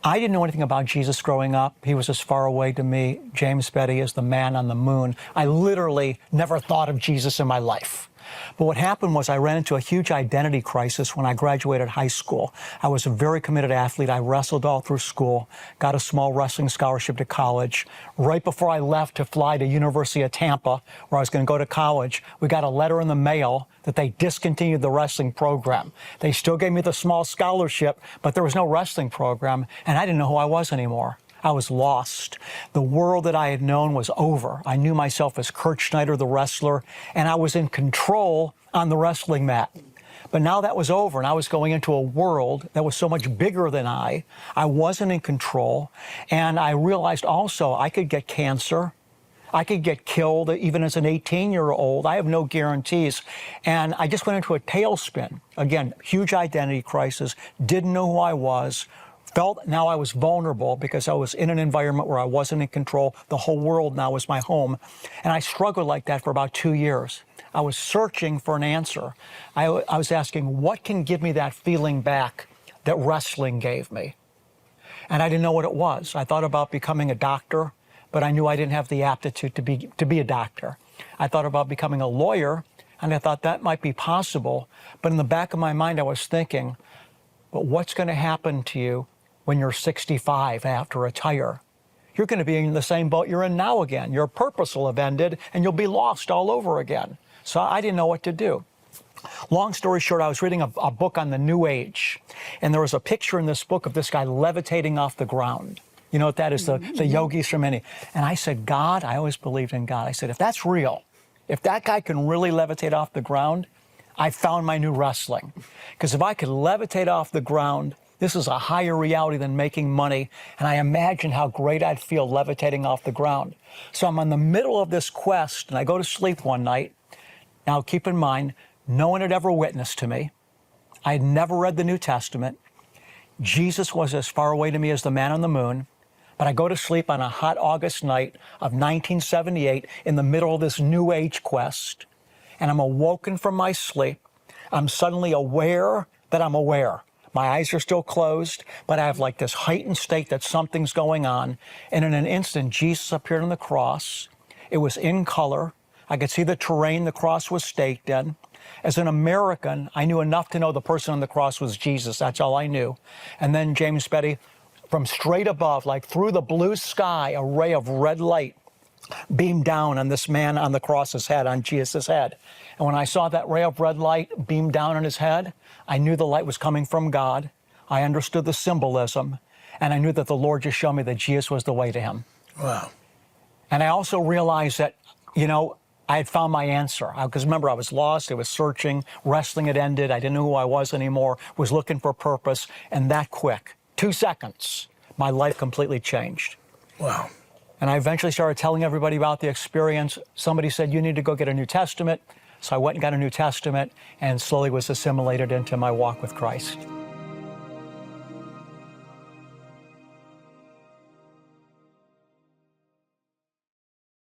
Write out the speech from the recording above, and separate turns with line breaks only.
I didn't know anything about Jesus growing up. He was as far away to me. James Bettey is the man on the moon. I literally never thought of Jesus in my life. But what happened was I ran into a huge identity crisis when I graduated high school. I was a very committed athlete. I wrestled all through school, got a small wrestling scholarship to college. Right before I left to fly to University of Tampa, where I was going to go to college, we got a letter in the mail that they discontinued the wrestling program. They still gave me the small scholarship, but there was no wrestling program, and I didn't know who I was anymore. I was lost. The world that I had known was over. I knew myself as Kurt Schneider, the wrestler, and I was in control on the wrestling mat. But now that was over, and I was going into a world that was so much bigger than I. I wasn't in control, and I realized also I could get cancer. I could get killed even as an 18-year-old. I have no guarantees. And I just went into a tailspin. Again, huge identity crisis, didn't know who I was. Felt now I was vulnerable because I was in an environment where I wasn't in control. The whole world now was my home. And I struggled like that for about 2 years. I was searching for an answer. I was asking, what can give me that feeling back that wrestling gave me? And I didn't know what it was. I thought about becoming a doctor, but I knew I didn't have the aptitude to be a doctor. I thought about becoming a lawyer, and I thought that might be possible. But in the back of my mind, I was thinking, but what's going to happen to you when you're 65 and have to retire? You're going to be in the same boat you're in now again. Your purpose will have ended, and you'll be lost all over again. So I didn't know what to do. Long story short, I was reading a book on the New Age, and there was a picture in this book of this guy levitating off the ground. You know what that is, the yogis from India. And I said, God, I always believed in God. I said, if that's real, if that guy can really levitate off the ground, I found my new wrestling. Because if I could levitate off the ground, this is a higher reality than making money, and I imagine how great I'd feel levitating off the ground. So I'm in the middle of this quest, and I go to sleep one night. Now, keep in mind, no one had ever witnessed to me. I had never read the New Testament. Jesus was as far away to me as the man on the moon. But I go to sleep on a hot August night of 1978 in the middle of this New Age quest, and I'm awoken from my sleep. I'm suddenly aware that I'm aware. My eyes are still closed, but I have like this heightened state that something's going on. And in an instant, Jesus appeared on the cross. It was in color. I could see the terrain the cross was staked in. As an American, I knew enough to know the person on the cross was Jesus. That's all I knew. And then James Bettey, from straight above, like through the blue sky, a ray of red light beamed down on this man on the cross's head, on Jesus' head. And when I saw that ray of red light beam down on his head, I knew the light was coming from God. I understood the symbolism, and I knew that the Lord just showed me that Jesus was the way to him.
Wow.
And I also realized that, you know, I had found my answer. Because remember, I was lost, I was searching, wrestling had ended, I didn't know who I was anymore, was looking for purpose, and that quick, 2 seconds, my life completely changed.
Wow.
And I eventually started telling everybody about the experience. Somebody said, you need to go get a New Testament. So I went and got a New Testament and slowly was assimilated into my walk with Christ.